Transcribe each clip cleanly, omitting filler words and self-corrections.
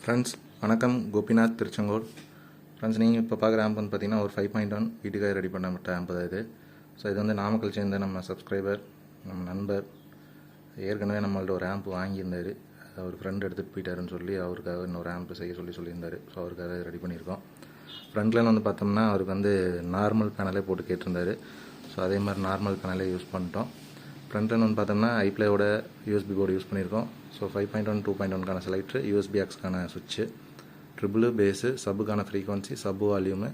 Friends வணக்கம். Gopinath, Tiruchengol. Friends, நீங்கள் இப்போ பார்க்குற ஆம்ப் வந்து பார்த்தீங்கன்னா ஒரு 5.1 வீட்டுக்காக ரெடி பண்ணப்பட்ட ஆம்ப் தான் இது. ஸோ இது வந்து நாமக்கல் சேர்ந்த நம்ம சப்ஸ்கிரைபர், நம்ம நண்பர் ஏற்கனவே நம்மள்ட்ட ஒரு ஆம்ப் வாங்கியிருந்தார். ஒரு ஃப்ரெண்ட் எடுத்துகிட்டு போயிட்டாருன்னு சொல்லி அவருக்காக இன்னொரு ஆம்ப் செய்ய சொல்லியிருந்தார். ஸோ அவருக்காக ரெடி பண்ணியிருக்கோம். ஃப்ரண்ட்லேருந்து வந்து பார்த்தோம்னா அவருக்கு வந்து நார்மல் பேனலே போட்டு கேட்டிருந்தார். ஸோ அதே மாதிரி நார்மல் பேனலே யூஸ் பண்ணிட்டோம். ஃப்ரண்ட்லேருந்து வந்து பார்த்தோம்னா ஐப்ளேயோட யூஎஸ்பி போர்டு யூஸ் பண்ணியிருக்கோம். ஸோ 5.1 2.1க்கான செலக்ட்ரு, யூஎஸ்பி ஆக்ஸ்க்கான சுவிட்சு, ட்ரிபிள் பேஸு, சப்புக்கான ஃப்ரீக்வன்சி, சப்பு volume,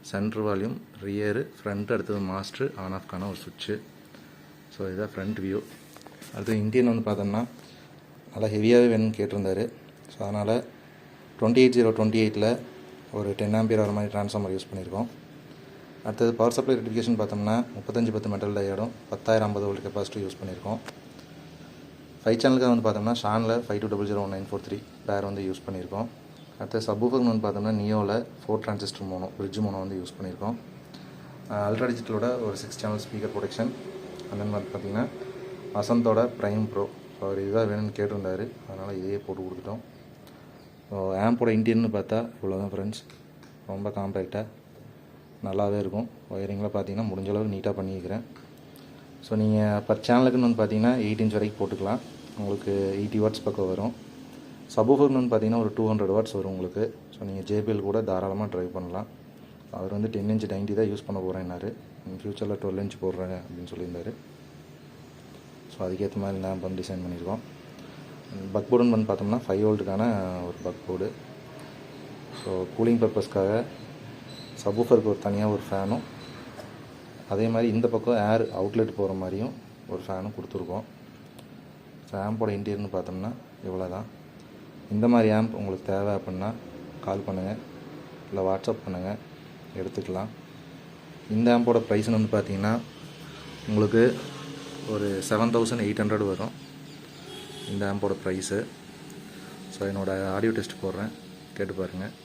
centre volume, rear, front, அடுத்தது மாஸ்ட்ரு, ஆன் ஆஃப்கான ஒரு சுவிட்சு. ஸோ இதுதான் ஃப்ரண்ட் வியூ. அடுத்து இன்டீரியர் வந்து பார்த்தோம்னா நல்லா ஹெவியாகவே வேணும்னு கேட்டிருந்தாரு. ஸோ அதனால் 28028ல் ஒரு 10 ஆம்பியர் வர மாதிரி ட்ரான்ஸ்ஃபார்மர் யூஸ் பண்ணியிருக்கோம். அடுத்தது பவர் சப்ளை ரெட்டிஃபிகேஷன் பார்த்தோம்னா 3510 மெட்டல் டயோடும் 10,050 வோல்ட் கெப்பாசிட்டி யூஸ் பண்ணியிருக்கோம். 5 சேனலுக்கு வந்து பார்த்தோம்னா ஷானில் 52001943 பேர் வந்து யூஸ் பண்ணியிருக்கோம். அடுத்து சப்வூஃபர்னு வந்து பார்த்தோம்னா நியோவில் 4 டிரான்சிஸ்டர் மோனோ, பிரிட்ஜ் மோனோ வந்து யூஸ் பண்ணியிருக்கோம். அல்ட்ரா டிஜிட்டலோட ஒரு 6 channel speaker protection. And then வந்து பார்த்திங்கன்னா வசந்தோட ப்ரைம் ப்ரோ. அவர் இதுதான் வேணும்னு கேட்டிருந்தார், அதனால் இதையே போட்டு கொடுத்துட்டோம். ஸோ ஆம்போட இன்டீரியர்னு பார்த்தா இவ்வளோதான் ஃப்ரெண்ட்ஸ். ரொம்ப காம்பேக்டாக நல்லாவே இருக்கும். ஒயரிங்கில் பார்த்தீங்கன்னா முடிஞ்ச அளவுக்கு நீட்டாக பண்ணிக்கிறேன். ஸோ நீங்கள் பர் சேனலுக்குன்னு வந்து பார்த்தீங்கன்னா 8 இன்ச் வரைக்கும் போட்டுக்கலாம். உங்களுக்கு 80 வாட்ஸ் பக்கம் வரும். சப்வூஃபர்னு வந்து பார்த்தீங்கன்னா ஒரு 200 வாட்ஸ் வரும் உங்களுக்கு. ஸோ நீங்கள் JBL கூட தாராளமாக ட்ரைவ் பண்ணலாம். அவர் வந்து 10 இன்ச் 90 தான் யூஸ் பண்ண போகிறேன்னாரு. ஃப்யூச்சரில் 12 இன்ச் போடுறேன் அப்படின்னு சொல்லியிருந்தார். ஸோ அதுக்கேற்ற மாதிரி லேம்ப் வந்து டிசைன் பண்ணியிருக்கோம். பக் போர்டுன்னு வந்து பார்த்தோம்னா 5 வோல்ட்டுக்கான ஒரு பக் போர்டு. ஸோ கூலிங் பர்பஸ்க்காக சப்வூஃபருக்கு ஒரு தனியாக ஒரு ஃபேனும், அதே மாதிரி இந்த பக்கம் ஏர் அவுட்லெட் போகிற மாதிரியும் ஒரு ஃபேனும் கொடுத்துருக்கோம். ஸோ ஆம்போட இன்டீரியர்னு பார்த்தோம்னா இவ்வளோ தான். இந்த மாதிரி ஆம்ப் உங்களுக்கு தேவை அப்படின்னா கால் பண்ணுங்கள், இல்லை வாட்ஸ்அப் பண்ணுங்கள், எடுத்துக்கலாம். இந்த ஆம்போட ப்ரைஸ்னு வந்து பார்த்தீங்கன்னா உங்களுக்கு ஒரு 7800 வரும் இந்த ஆம்போட ப்ரைஸு. ஸோ என்னோடய ஆடியோ டெஸ்ட் போடுறேன், கேட்டு பாருங்கள்.